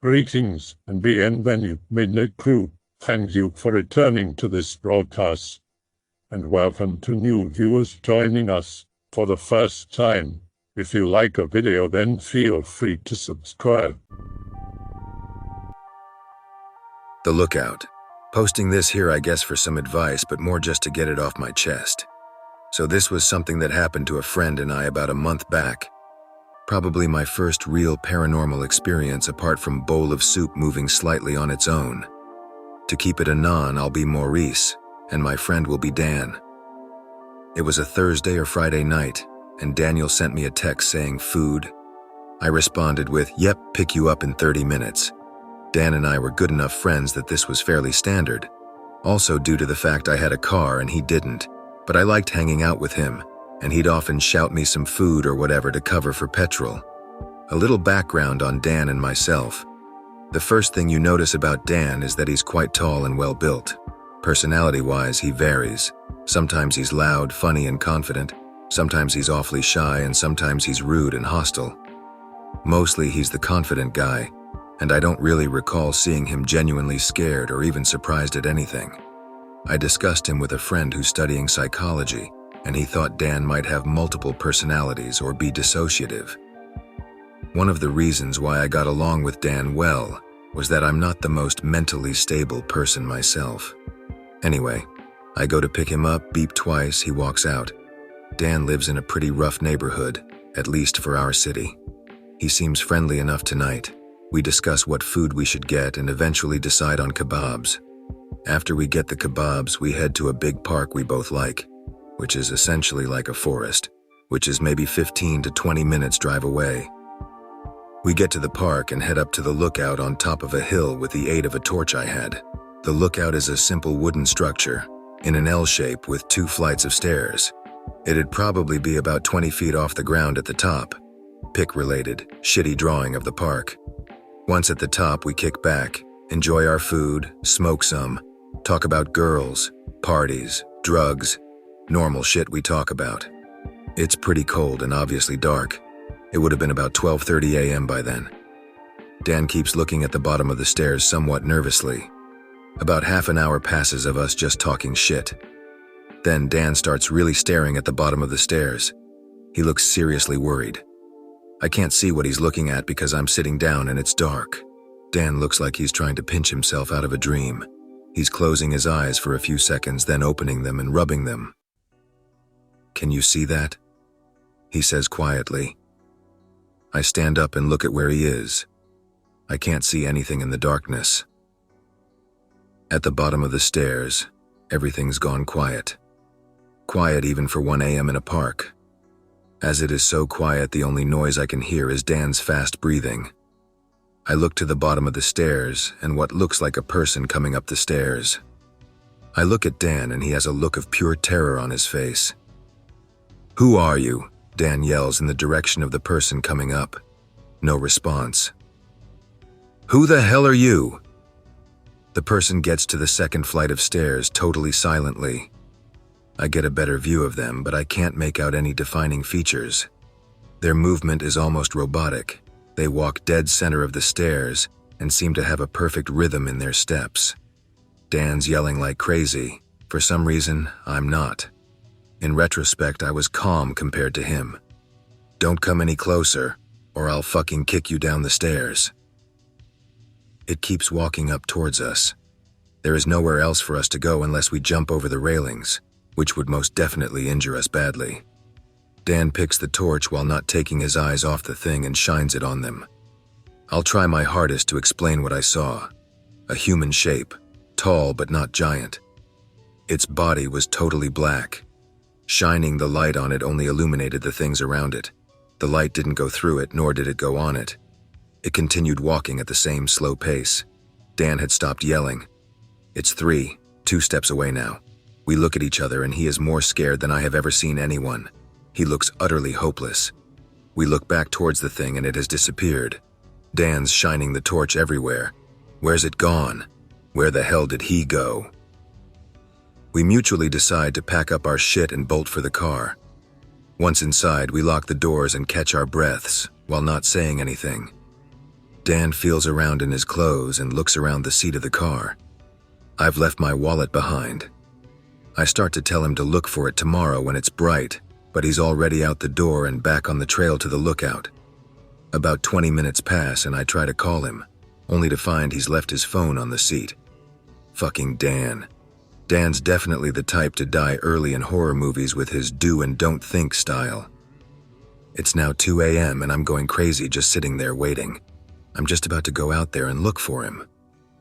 Greetings and bienvenue, Midnight Crew. Thank you for returning to this broadcast, and welcome to new viewers joining us for the first time. If you like a video, then feel free to subscribe. The Lookout. Posting this here, I guess, for some advice, but more just to get it off my chest. So this was something that happened to a friend and I about a month back. Probably my first real paranormal experience apart from bowl of soup moving slightly on its own. To keep it anon, I'll be Maurice, and my friend will be Dan. It was a Thursday or Friday night, and Daniel sent me a text saying food. I responded with, "Yep, pick you up in 30 minutes. Dan and I were good enough friends that this was fairly standard. Also due to the fact I had a car and he didn't, but I liked hanging out with him, and he'd often shout me some food or whatever to cover for petrol. A little background on Dan and myself. The first thing you notice about Dan is that he's quite tall and well-built. Personality-wise, he varies. Sometimes he's loud, funny, and confident. Sometimes he's awfully shy, and sometimes he's rude and hostile. Mostly he's the confident guy, and I don't really recall seeing him genuinely scared or even surprised at anything. I discussed him with a friend who's studying psychology, and he thought Dan might have multiple personalities or be dissociative. One of the reasons why I got along with Dan well was that I'm not the most mentally stable person myself. Anyway, I go to pick him up, beep twice, he walks out. Dan lives in a pretty rough neighborhood, at least for our city. He seems friendly enough tonight. We discuss what food we should get and eventually decide on kebabs. After we get the kebabs, we head to a big park we both like, which is essentially like a forest, which is maybe 15 to 20 minutes drive away. We get to the park and head up to the lookout on top of a hill with the aid of a torch I had. The lookout is a simple wooden structure, in an L shape with 2 flights of stairs. It'd probably be about 20 feet off the ground at the top. Pic-related, shitty drawing of the park. Once at the top, we kick back, enjoy our food, smoke some, talk about girls, parties, drugs, normal shit we talk about. It's pretty cold and obviously dark. It would have been about 12:30 a.m. by then. Dan keeps looking at the bottom of the stairs somewhat nervously. About half an hour passes of us just talking shit. Then Dan starts really staring at the bottom of the stairs. He looks seriously worried. I can't see what he's looking at because I'm sitting down and it's dark. Dan looks like he's trying to pinch himself out of a dream. He's closing his eyes for a few seconds, then opening them and rubbing them. "Can you see that?" he says quietly. I stand up and look at where he is. I can't see anything in the darkness. At the bottom of the stairs, everything's gone quiet. Quiet even for 1 a.m. in a park. As it is so quiet, the only noise I can hear is Dan's fast breathing. I look to the bottom of the stairs and what looks like a person coming up the stairs. I look at Dan and he has a look of pure terror on his face. "Who are you?" Dan yells in the direction of the person coming up. No response. "Who the hell are you?" The person gets to the second flight of stairs totally silently. I get a better view of them, but I can't make out any defining features. Their movement is almost robotic. They walk dead center of the stairs and seem to have a perfect rhythm in their steps. Dan's yelling like crazy. For some reason, I'm not. In retrospect, I was calm compared to him. "Don't come any closer, or I'll fucking kick you down the stairs." It keeps walking up towards us. There is nowhere else for us to go unless we jump over the railings, which would most definitely injure us badly. Dan picks the torch while not taking his eyes off the thing and shines it on them. I'll try my hardest to explain what I saw. A human shape, tall but not giant. Its body was totally black. Shining the light on it only illuminated the things around it. The light didn't go through it, nor did it go on it. It continued walking at the same slow pace. Dan had stopped yelling. It's 2 steps away now. We look at each other and he is more scared than I have ever seen anyone. He looks utterly hopeless. We look back towards the thing and it has disappeared. Dan's shining the torch everywhere. Where's it gone? Where the hell did he go? We mutually decide to pack up our shit and bolt for the car. Once inside, we lock the doors and catch our breaths while not saying anything. Dan feels around in his clothes and looks around the seat of the car. I've left my wallet behind. I start to tell him to look for it tomorrow when it's bright, but he's already out the door and back on the trail to the lookout. About 20 minutes pass and I try to call him, only to find he's left his phone on the seat. Fucking Dan. Dan's definitely the type to die early in horror movies with his do and don't think style. It's now 2 a.m. and I'm going crazy just sitting there waiting. I'm just about to go out there and look for him,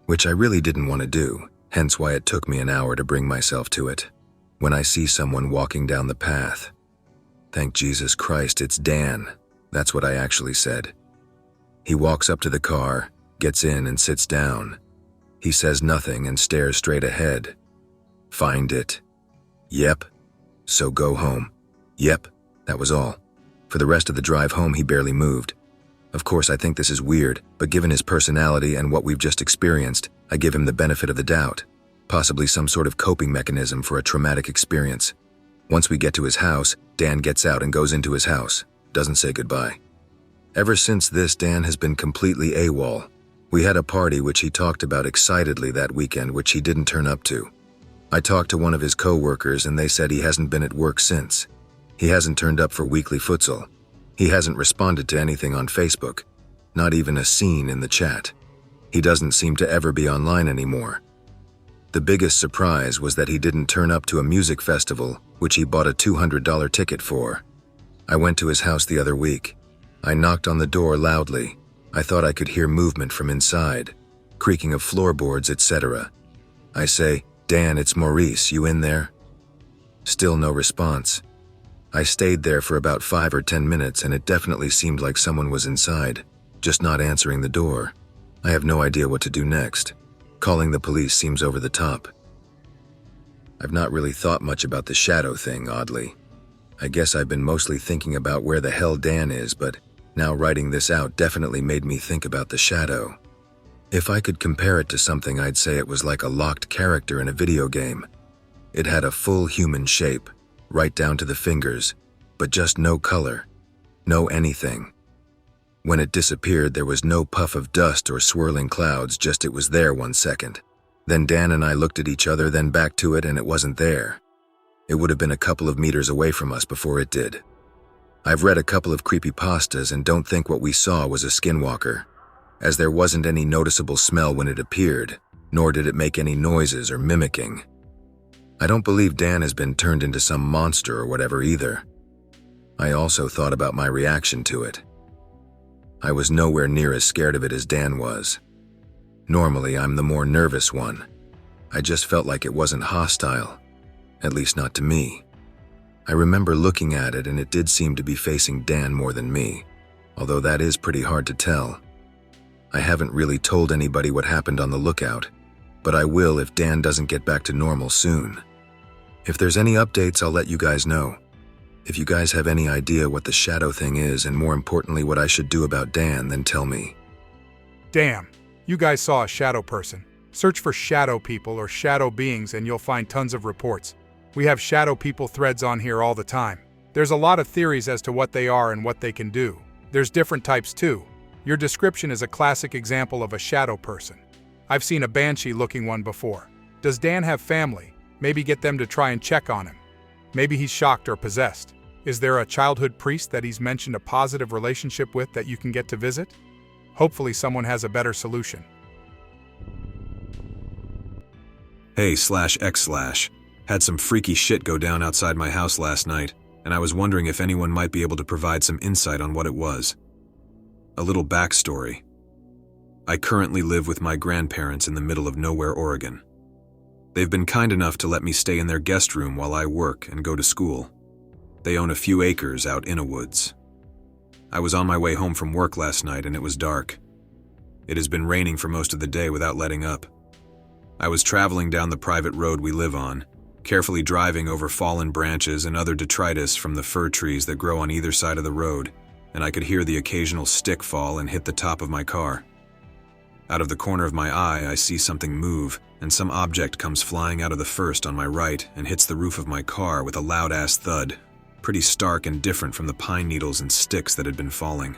which I really didn't want to do, hence why it took me an hour to bring myself to it. When I see someone walking down the path, thank Jesus Christ it's Dan. That's what I actually said. He walks up to the car, gets in and sits down. He says nothing and stares straight ahead. Find it. Yep. So go home. Yep. That was all. For the rest of the drive home, he barely moved. Of course, I think this is weird, but given his personality and what we've just experienced, I give him the benefit of the doubt. Possibly some sort of coping mechanism for a traumatic experience. Once we get to his house, Dan gets out and goes into his house. Doesn't say goodbye. Ever since this, Dan has been completely AWOL. We had a party which he talked about excitedly that weekend, which he didn't turn up to. I talked to one of his co-workers and they said he hasn't been at work since. He hasn't turned up for weekly futsal. He hasn't responded to anything on Facebook, not even a scene in the chat. He doesn't seem to ever be online anymore. The biggest surprise was that he didn't turn up to a music festival, which he bought a $200 ticket for. I went to his house the other week. I knocked on the door loudly. I thought I could hear movement from inside, creaking of floorboards, etc. I say, Dan, it's Maurice, you in there? Still no response. I stayed there for about 5 or 10 minutes and it definitely seemed like someone was inside, just not answering the door. I have no idea what to do next. Calling the police seems over the top. I've not really thought much about the shadow thing, oddly. I guess I've been mostly thinking about where the hell Dan is, but now writing this out definitely made me think about the shadow. If I could compare it to something, I'd say it was like a locked character in a video game. It had a full human shape, right down to the fingers, but just no color, no anything. When it disappeared, there was no puff of dust or swirling clouds, just it was there 1 second. Then Dan and I looked at each other, then back to it, and it wasn't there. It would have been a couple of meters away from us before it did. I've read a couple of creepypastas and don't think what we saw was a skinwalker, as there wasn't any noticeable smell when it appeared, nor did it make any noises or mimicking. I don't believe Dan has been turned into some monster or whatever either. I also thought about my reaction to it. I was nowhere near as scared of it as Dan was. Normally, I'm the more nervous one. I just felt like it wasn't hostile, at least not to me. I remember looking at it and it did seem to be facing Dan more than me, although that is pretty hard to tell. I haven't really told anybody what happened on the lookout, but I will if Dan doesn't get back to normal soon. If there's any updates, I'll let you guys know. If you guys have any idea what the shadow thing is and more importantly what I should do about Dan, then tell me. Damn, you guys saw a shadow person. Search for shadow people or shadow beings and you'll find tons of reports. We have shadow people threads on here all the time. There's a lot of theories as to what they are and what they can do. There's different types too. Your description is a classic example of a shadow person. I've seen a banshee-looking one before. Does Dan have family? Maybe get them to try and check on him. Maybe he's shocked or possessed. Is there a childhood priest that he's mentioned a positive relationship with that you can get to visit? Hopefully someone has a better solution. Hey/X/. Had some freaky shit go down outside my house last night, and I was wondering if anyone might be able to provide some insight on what it was. A little backstory. I currently live with my grandparents in the middle of nowhere, Oregon. They've been kind enough to let me stay in their guest room while I work and go to school. They own a few acres out in a woods. I was on my way home from work last night and it was dark. It has been raining for most of the day without letting up. I was traveling down the private road we live on, carefully driving over fallen branches and other detritus from the fir trees that grow on either side of the road, and I could hear the occasional stick fall and hit the top of my car. Out of the corner of my eye, I see something move, and some object comes flying out of the first on my right and hits the roof of my car with a loud-ass thud, pretty stark and different from the pine needles and sticks that had been falling.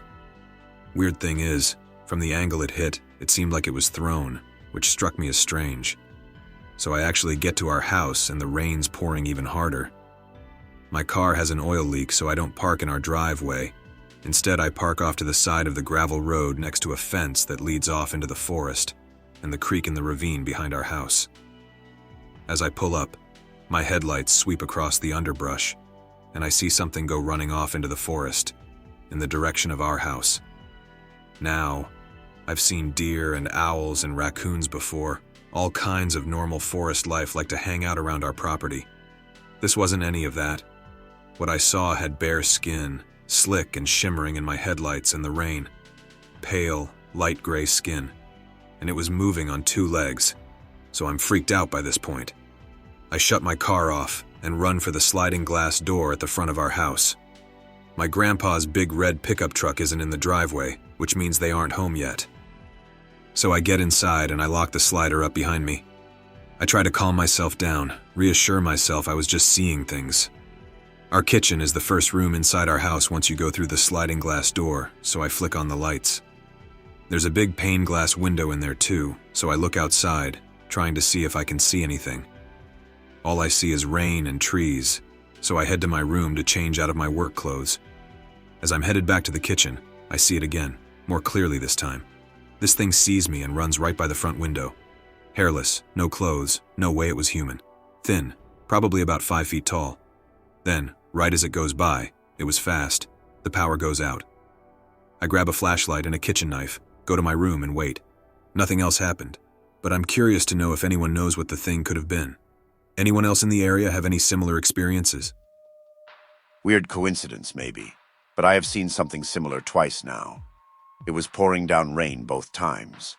Weird thing is, From the angle it hit, it seemed like it was thrown, which struck me as strange. So I actually get to our house and the rain's pouring even harder. My car has an oil leak, so I don't park in our driveway. Instead, I park off to the side of the gravel road next to a fence that leads off into the forest and the creek in the ravine behind our house. As I pull up, my headlights sweep across the underbrush, and I see something go running off into the forest in the direction of our house. Now, I've seen deer and owls and raccoons before. All kinds of normal forest life like to hang out around our property. This wasn't any of that. What I saw had bare skin, slick and shimmering in my headlights in the rain. Pale, light gray skin. And it was moving on 2 legs, so I'm freaked out by this point. I shut my car off and run for the sliding glass door at the front of our house. My grandpa's big red pickup truck isn't in the driveway, which means they aren't home yet. So I get inside and I lock the slider up behind me. I try to calm myself down, reassure myself I was just seeing things. Our kitchen is the first room inside our house once you go through the sliding glass door, so I flick on the lights. There's a big pane glass window in there too, so I look outside, trying to see if I can see anything. All I see is rain and trees, so I head to my room to change out of my work clothes. As I'm headed back to the kitchen, I see it again, more clearly this time. This thing sees me and runs right by the front window. Hairless, no clothes, no way it was human. Thin, probably about 5 feet tall. Then, right as it goes by, it was fast, the power goes out. I grab a flashlight and a kitchen knife, go to my room and wait. Nothing else happened, but I'm curious to know if anyone knows what the thing could have been. Anyone else in the area have any similar experiences? Weird coincidence, maybe, but I have seen something similar twice now. It was pouring down rain both times.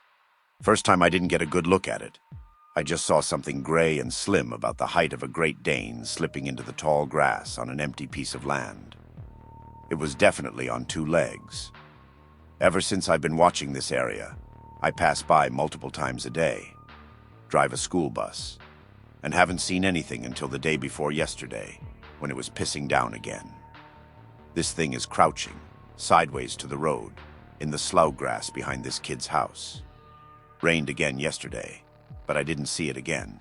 First time I didn't get a good look at it. I just saw something gray and slim about the height of a Great Dane slipping into the tall grass on an empty piece of land. It was definitely on 2 legs. Ever since I've been watching this area, I pass by multiple times a day, drive a school bus, and haven't seen anything until the day before yesterday, when it was pissing down again. This thing is crouching, sideways to the road, in the slough grass behind this kid's house. Rained again yesterday, but I didn't see it again.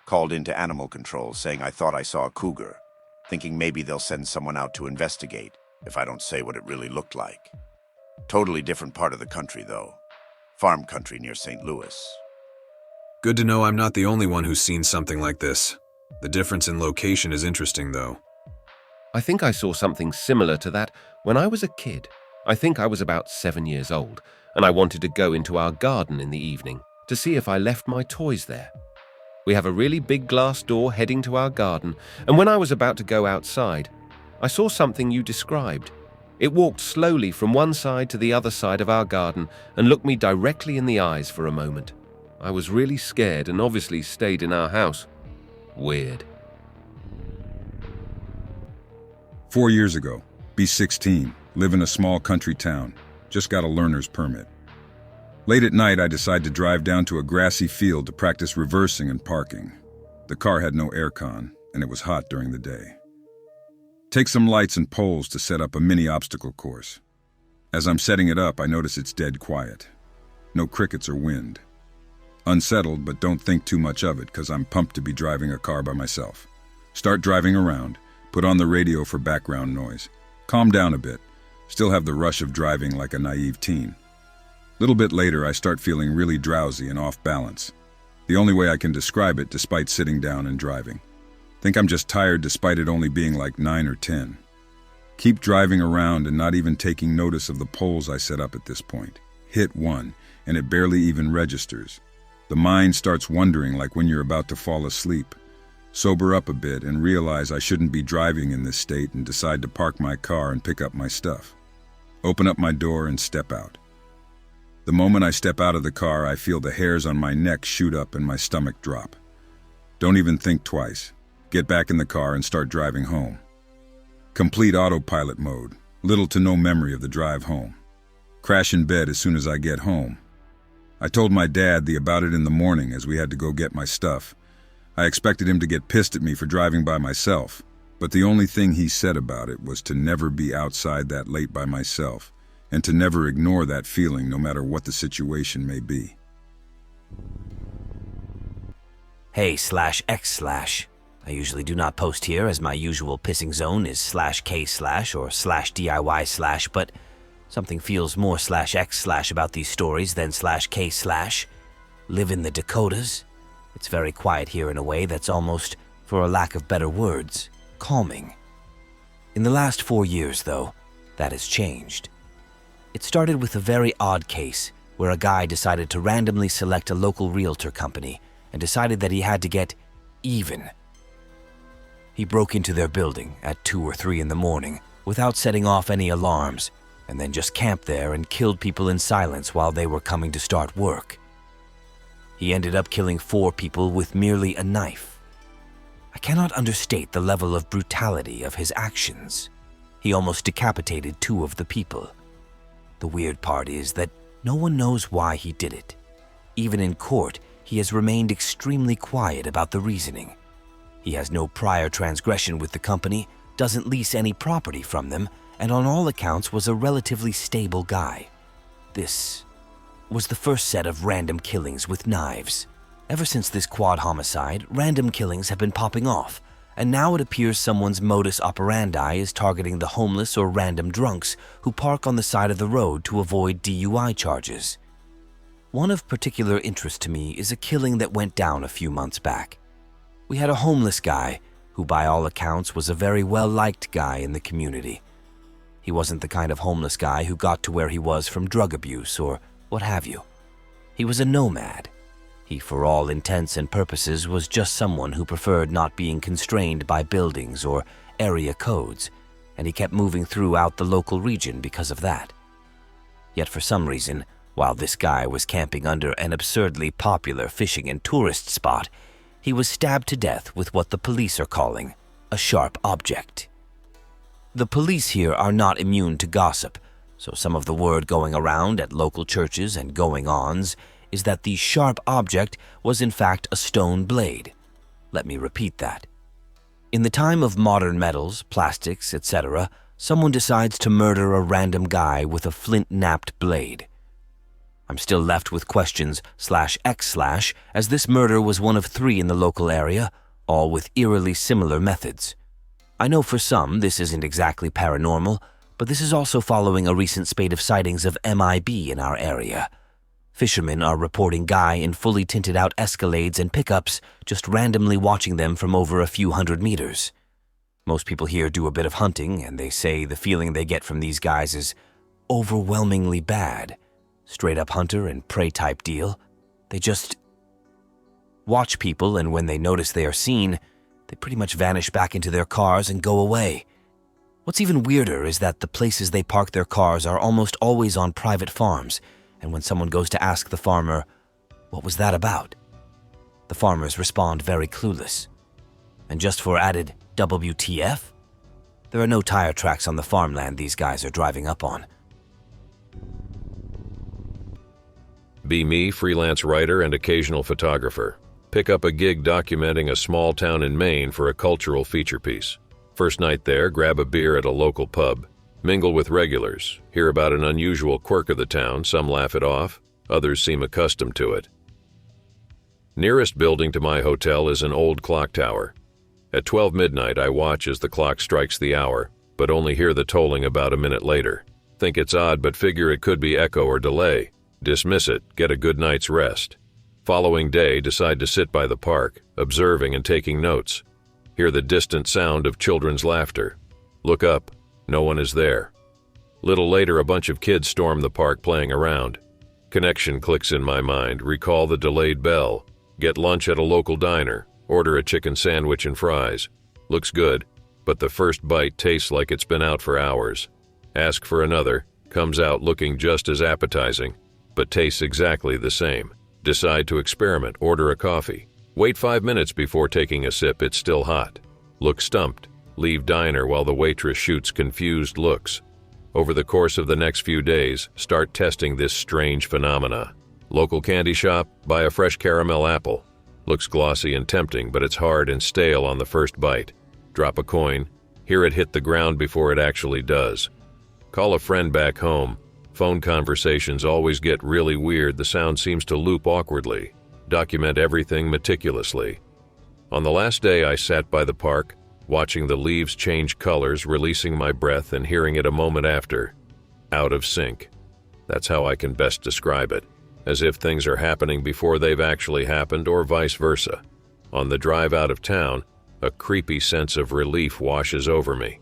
Called into animal control saying I thought I saw a cougar, thinking maybe they'll send someone out to investigate if I don't say what it really looked like. Totally different part of the country, though. Farm country near St. Louis. Good to know I'm not the only one who's seen something like this. The difference in location is interesting, though. I think I saw something similar to that when I was a kid. I think I was about 7 years old, and I wanted to go into our garden in the evening to see if I left my toys there. We have a really big glass door heading to our garden, and when I was about to go outside, I saw something you described. It walked slowly from one side to the other side of our garden and looked me directly in the eyes for a moment. I was really scared and obviously stayed in our house. Weird. 4 years ago, be 16, live in a small country town, just got a learner's permit. Late at night, I decide to drive down to a grassy field to practice reversing and parking. The car had no aircon, and it was hot during the day. Take some lights and poles to set up a mini obstacle course. As I'm setting it up, I notice it's dead quiet. No crickets or wind. Unsettled, but don't think too much of it because I'm pumped to be driving a car by myself. Start driving around, put on the radio for background noise. Calm down a bit, still have the rush of driving like a naive teen. Little bit later, I start feeling really drowsy and off balance. The only way I can describe it despite sitting down and driving. Think I'm just tired despite it only being like 9 or 10. Keep driving around and not even taking notice of the poles I set up at this point. Hit one, and it barely even registers. The mind starts wondering like when you're about to fall asleep. Sober up a bit and realize I shouldn't be driving in this state and decide to park my car and pick up my stuff. Open up my door and step out. The moment I step out of the car, I feel the hairs on my neck shoot up and my stomach drop. Don't even think twice. Get back in the car and start driving home. Complete autopilot mode, little to no memory of the drive home. Crash in bed as soon as I get home. I told my dad about it in the morning as we had to go get my stuff. I expected him to get pissed at me for driving by myself, but the only thing he said about it was to never be outside that late by myself, and to never ignore that feeling no matter what the situation may be. Hey/X/. I usually do not post here as my usual pissing zone is /K/ or /DIY/, but something feels more /X/ about these stories than /K/. Live in the Dakotas. It's very quiet here in a way that's almost, for a lack of better words, calming. In the last 4 years, though, that has changed. It started with a very odd case where a guy decided to randomly select a local realtor company and decided that he had to get even. He broke into their building at 2 or 3 in the morning without setting off any alarms, and then just camped there and killed people in silence while they were coming to start work. He ended up killing 4 people with merely a knife. I cannot understate the level of brutality of his actions. He almost decapitated 2 of the people. The weird part is that no one knows why he did it. Even in court, he has remained extremely quiet about the reasoning. He has no prior transgression with the company, doesn't lease any property from them, and on all accounts was a relatively stable guy. This was the first set of random killings with knives. Ever since this quad homicide, random killings have been popping off, and now it appears someone's modus operandi is targeting the homeless or random drunks who park on the side of the road to avoid DUI charges. One of particular interest to me is a killing that went down a few months back. We had a homeless guy who by all accounts was a very well-liked guy in the community. He wasn't the kind of homeless guy who got to where he was from drug abuse or what have you. He was a nomad. He, for all intents and purposes, was just someone who preferred not being constrained by buildings or area codes, and he kept moving throughout the local region because of that. Yet for some reason, while this guy was camping under an absurdly popular fishing and tourist spot, he was stabbed to death with what the police are calling a sharp object. The police here are not immune to gossip, so some of the word going around at local churches and going-ons is that the sharp object was in fact a stone blade. Let me repeat that. In the time of modern metals, plastics, etc., someone decides to murder a random guy with a flint-napped blade. I'm still left with questions /X/ as this murder was one of 3 in the local area, all with eerily similar methods. I know for some this isn't exactly paranormal, but this is also following a recent spate of sightings of MIB in our area. Fishermen are reporting guy in fully tinted out Escalades and pickups just randomly watching them from over a few hundred meters. Most people here do a bit of hunting, and they say the feeling they get from these guys is overwhelmingly bad. Straight up hunter and prey type deal. They just watch people, and when they notice they are seen, they pretty much vanish back into their cars and go away. What's even weirder is that the places they park their cars are almost always on private farms, and when someone goes to ask the farmer, "What was that about?" the farmers respond very clueless. And just for added WTF, there are no tire tracks on the farmland these guys are driving up on. Be me, freelance writer and occasional photographer. Pick up a gig documenting a small town in Maine for a cultural feature piece. First night there, grab a beer at a local pub. Mingle with regulars. Hear about an unusual quirk of the town. Some laugh it off. Others seem accustomed to it. Nearest building to my hotel is an old clock tower. At 12 midnight, I watch as the clock strikes the hour, but only hear the tolling about a minute later. Think it's odd, but figure it could be echo or delay. Dismiss it, get a good night's rest. Following day, decide to sit by the park, observing and taking notes. Hear the distant sound of children's laughter. Look up, no one is there. Little later, a bunch of kids storm the park playing around. Connection clicks in my mind, recall the delayed bell. Get lunch at a local diner, order a chicken sandwich and fries. Looks good, but the first bite tastes like it's been out for hours. Ask for another, comes out looking just as appetizing, but tastes exactly the same. Decide to experiment, order a coffee. Wait 5 minutes before taking a sip, it's still hot. Look stumped, leave diner while the waitress shoots confused looks. Over the course of the next few days, start testing this strange phenomena. Local candy shop, buy a fresh caramel apple. Looks glossy and tempting, but it's hard and stale on the first bite. Drop a coin, hear it hit the ground before it actually does. Call a friend back home, Phone conversations always get really weird. The sound seems to loop awkwardly. Document everything meticulously. On the last day I sat by the park, watching the leaves change colors, releasing my breath and hearing it a moment after. Out of sync. That's how I can best describe it. As if things are happening before they've actually happened, or vice versa. On the drive out of town, a creepy sense of relief washes over me.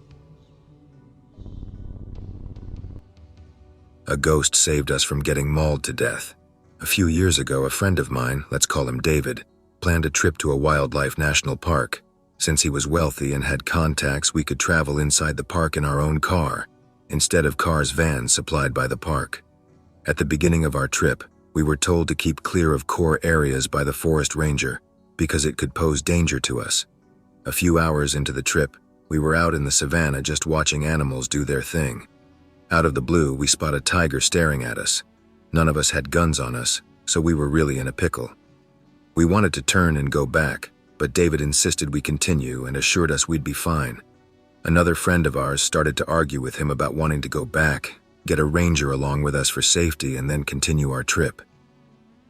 A ghost saved us from getting mauled to death. A few years ago, a friend of mine, let's call him David, planned a trip to a wildlife national park. Since he was wealthy and had contacts, we could travel inside the park in our own car, instead of cars' vans supplied by the park. At the beginning of our trip, we were told to keep clear of core areas by the forest ranger, because it could pose danger to us. A few hours into the trip, we were out in the savannah just watching animals do their thing. Out of the blue, we spot a tiger staring at us. None of us had guns on us, so we were really in a pickle. We wanted to turn and go back, but David insisted we continue and assured us we'd be fine. Another friend of ours started to argue with him about wanting to go back, get a ranger along with us for safety, and then continue our trip.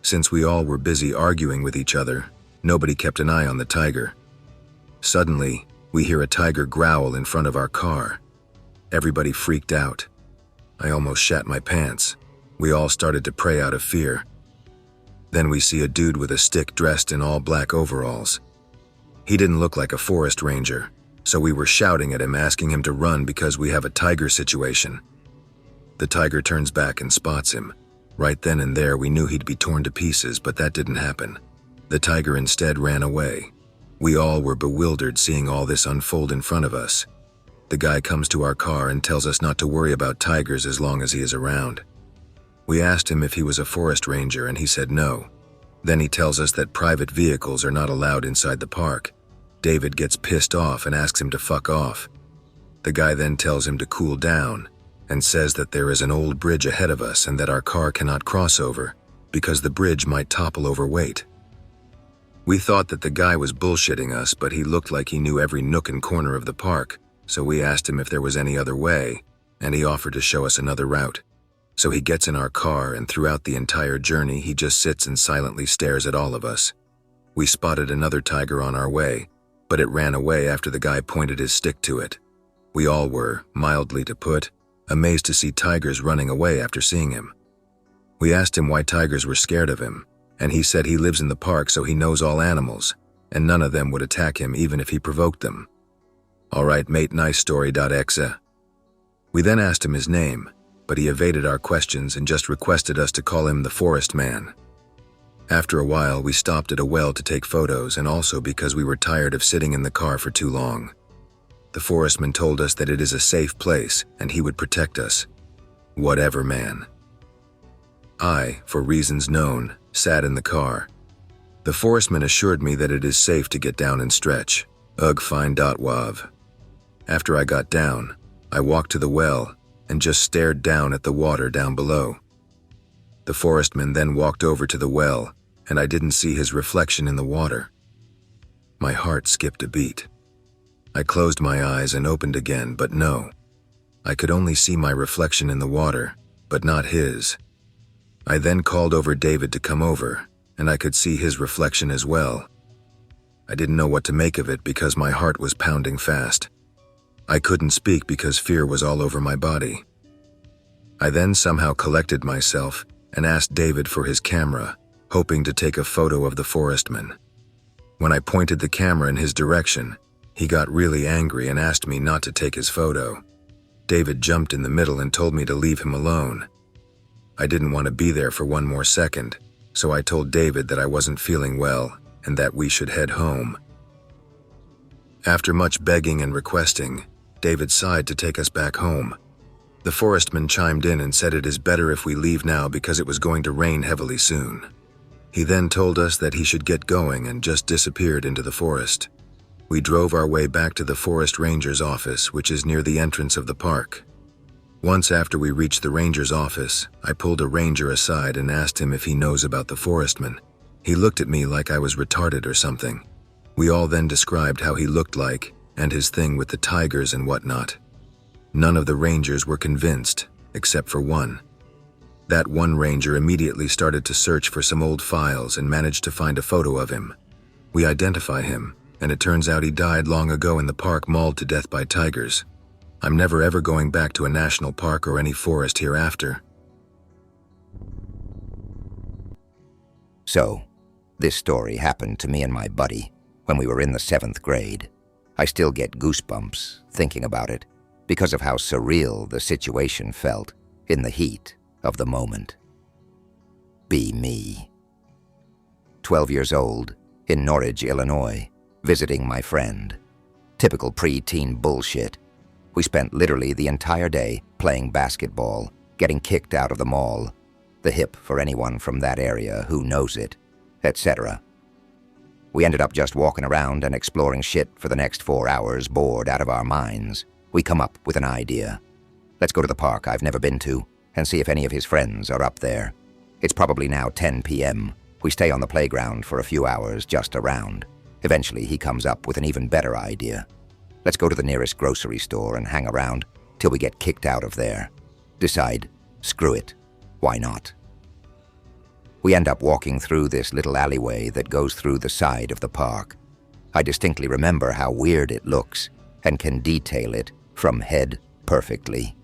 Since we all were busy arguing with each other, nobody kept an eye on the tiger. Suddenly, we hear a tiger growl in front of our car. Everybody freaked out. I almost shat my pants. We all started to pray out of fear. Then we see a dude with a stick dressed in all black overalls. He didn't look like a forest ranger, so we were shouting at him, asking him to run because we have a tiger situation. The tiger turns back and spots him. Right then and there we knew he'd be torn to pieces, but that didn't happen. The tiger instead ran away. We all were bewildered seeing all this unfold in front of us. The guy comes to our car and tells us not to worry about tigers as long as he is around. We asked him if he was a forest ranger and he said no. Then he tells us that private vehicles are not allowed inside the park. David gets pissed off and asks him to fuck off. The guy then tells him to cool down and says that there is an old bridge ahead of us and that our car cannot cross over because the bridge might topple over weight. We thought that the guy was bullshitting us, but he looked like he knew every nook and corner of the park, so we asked him if there was any other way, and he offered to show us another route. So he gets in our car, and throughout the entire journey he just sits and silently stares at all of us. We spotted another tiger on our way, but it ran away after the guy pointed his stick to it. We all were, mildly to put, amazed to see tigers running away after seeing him. We asked him why tigers were scared of him, and he said he lives in the park so he knows all animals, and none of them would attack him even if he provoked them. Alright mate, nice story.exe. We then asked him his name, but he evaded our questions and just requested us to call him the Forestman. After a while, we stopped at a well to take photos, and also because we were tired of sitting in the car for too long. The Forestman told us that it is a safe place and he would protect us. Whatever, man. I, for reasons known, sat in the car. The Forestman assured me that it is safe to get down and stretch. Ugh, fine.wav. After I got down, I walked to the well and just stared down at the water down below. The Forestman then walked over to the well, and I didn't see his reflection in the water. My heart skipped a beat. I closed my eyes and opened again, but no. I could only see my reflection in the water, but not his. I then called over David to come over, and I could see his reflection as well. I didn't know what to make of it because my heart was pounding fast. I couldn't speak because fear was all over my body. I then somehow collected myself and asked David for his camera, hoping to take a photo of the Forestman. When I pointed the camera in his direction, he got really angry and asked me not to take his photo. David jumped in the middle and told me to leave him alone. I didn't want to be there for one more second, so I told David that I wasn't feeling well and that we should head home. After much begging and requesting, David sighed to take us back home. The Forestman chimed in and said it is better if we leave now because it was going to rain heavily soon. He then told us that he should get going and just disappeared into the forest. We drove our way back to the forest ranger's office, which is near the entrance of the park. Once after we reached the ranger's office, I pulled a ranger aside and asked him if he knows about the Forestman. He looked at me like I was retarded or something. We all then described how he looked like and his thing with the tigers and whatnot. None of the rangers were convinced, except for one. That one ranger immediately started to search for some old files and managed to find a photo of him. We identify him, and it turns out he died long ago in the park mauled to death by tigers. I'm never ever going back to a national park or any forest hereafter. So, this story happened to me and my buddy when we were in the 7th grade. I still get goosebumps thinking about it because of how surreal the situation felt in the heat of the moment. Be me. 12 years old, in Norridge, Illinois, visiting my friend. Typical pre-teen bullshit. We spent literally the entire day playing basketball, getting kicked out of the mall, the hip for anyone from that area who knows it, etc. We ended up just walking around and exploring shit for the next 4 hours, bored out of our minds. We come up with an idea. Let's go to the park I've never been to and see if any of his friends are up there. It's probably now 10 p.m. We stay on the playground for a few hours just around. Eventually, he comes up with an even better idea. Let's go to the nearest grocery store and hang around till we get kicked out of there. Decide, screw it, why not? We end up walking through this little alleyway that goes through the side of the park. I distinctly remember how weird it looks and can detail it from head perfectly.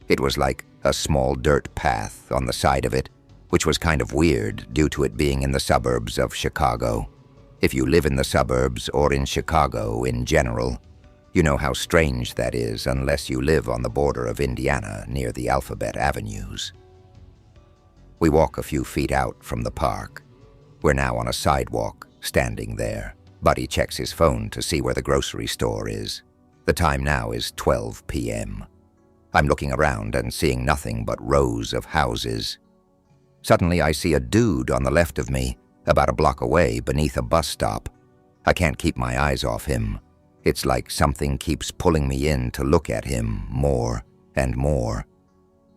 It was like a small dirt path on the side of it, which was kind of weird due to it being in the suburbs of Chicago. If you live in the suburbs or in Chicago in general, you know how strange that is unless you live on the border of Indiana near the Alphabet Avenues. We walk a few feet out from the park. We're now on a sidewalk, standing there. Buddy checks his phone to see where the grocery store is. The time now is 12 p.m. I'm looking around and seeing nothing but rows of houses. Suddenly I see a dude on the left of me, about a block away beneath a bus stop. I can't keep my eyes off him. It's like something keeps pulling me in to look at him more and more.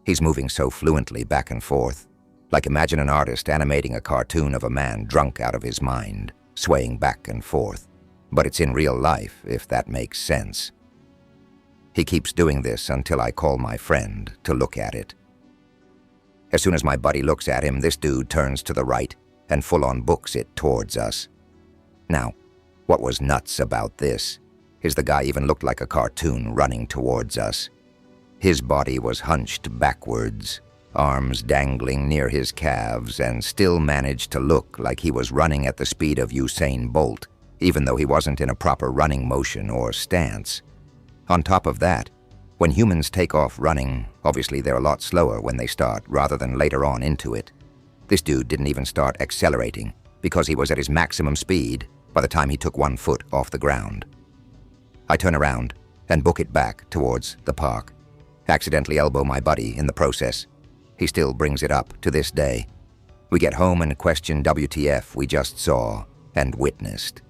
He's moving so fluently back and forth. Like imagine an artist animating a cartoon of a man drunk out of his mind, swaying back and forth. But it's in real life, if that makes sense. He keeps doing this until I call my friend to look at it. As soon as my buddy looks at him, this dude turns to the right and full-on books it towards us. Now, what was nuts about this is the guy even looked like a cartoon running towards us. His body was hunched backwards, arms dangling near his calves, and still managed to look like he was running at the speed of Usain Bolt, even though he wasn't in a proper running motion or stance. On top of that, when humans take off running, obviously they're a lot slower when they start rather than later on into it. This dude didn't even start accelerating because he was at his maximum speed by the time he took 1 foot off the ground. I turn around and book it back towards the park. Accidentally elbow my buddy in the process. He still brings it up to this day. We get home and question WTF we just saw and witnessed.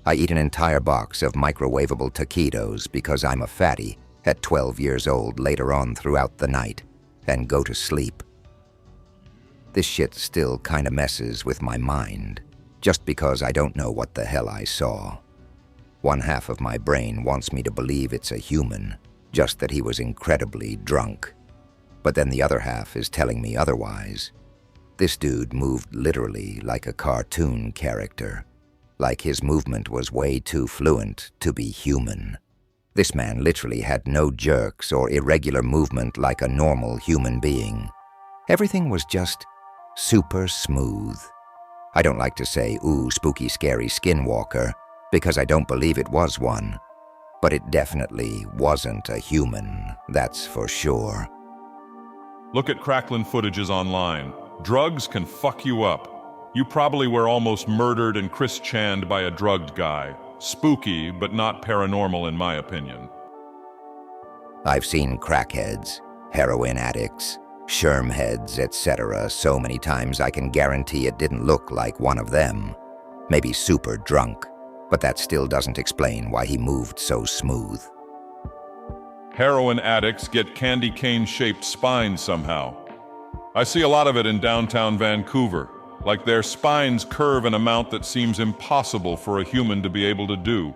I eat an entire box of microwavable taquitos because I'm a fatty at 12 years old later on throughout the night and go to sleep. This shit still kinda messes with my mind just because I don't know what the hell I saw. One half of my brain wants me to believe it's a human, just that he was incredibly drunk. But then the other half is telling me otherwise. This dude moved literally like a cartoon character, like his movement was way too fluent to be human. This man literally had no jerks or irregular movement like a normal human being. Everything was just super smooth. I don't like to say, ooh, spooky, scary skinwalker, because I don't believe it was one. But it definitely wasn't a human, that's for sure. Look at Cracklin footages online. Drugs can fuck you up. You probably were almost murdered and Chris Chanded by a drugged guy. Spooky, but not paranormal in my opinion. I've seen crackheads, heroin addicts, shermheads, etc. so many times I can guarantee it didn't look like one of them. Maybe super drunk, but that still doesn't explain why he moved so smooth. Heroin addicts get candy cane-shaped spines somehow. I see a lot of it in downtown Vancouver, like their spines curve an amount that seems impossible for a human to be able to do.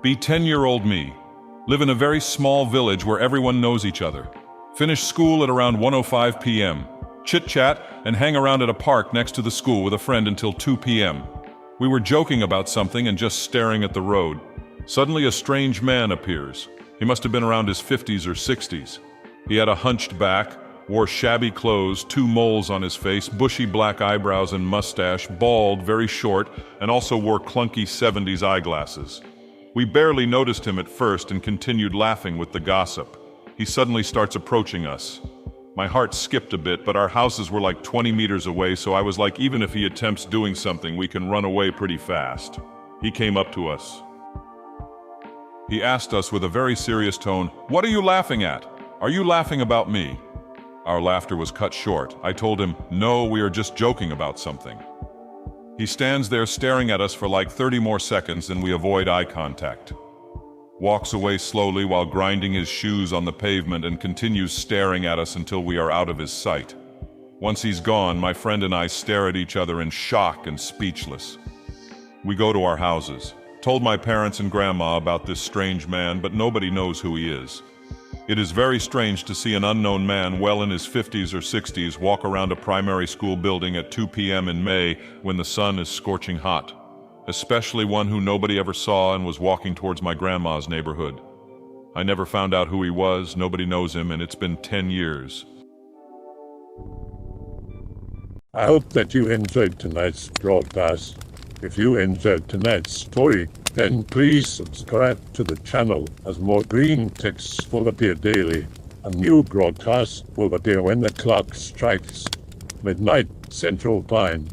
Be 10-year-old me. Live in a very small village where everyone knows each other. Finish school at around 1:05 p.m. Chit-chat and hang around at a park next to the school with a friend until 2 p.m. We were joking about something and just staring at the road. Suddenly a strange man appears. He must have been around his 50s or 60s. He had a hunched back, wore shabby clothes, 2 moles on his face, bushy black eyebrows and mustache, bald, very short, and also wore clunky 70s eyeglasses. We barely noticed him at first and continued laughing with the gossip. He suddenly starts approaching us. My heart skipped a bit, but our houses were like 20 meters away, so I was like, even if he attempts doing something, we can run away pretty fast. He came up to us. He asked us with a very serious tone, "What are you laughing at? Are you laughing about me?" Our laughter was cut short. I told him, "No, we are just joking about something." He stands there staring at us for like 30 more seconds and we avoid eye contact. Walks away slowly while grinding his shoes on the pavement and continues staring at us until we are out of his sight. Once he's gone, my friend and I stare at each other in shock and speechless. We go to our houses. Told my parents and grandma about this strange man, but nobody knows who he is. It is very strange to see an unknown man well in his 50s or 60s walk around a primary school building at 2 p.m. in May when the sun is scorching hot, especially one who nobody ever saw and was walking towards my grandma's neighborhood. I never found out who he was, nobody knows him, and it's been 10 years. I hope that you enjoyed tonight's broadcast. If you enjoyed tonight's story, then please subscribe to the channel as more Greentext will appear daily. A new broadcast will appear when the clock strikes midnight Central Time.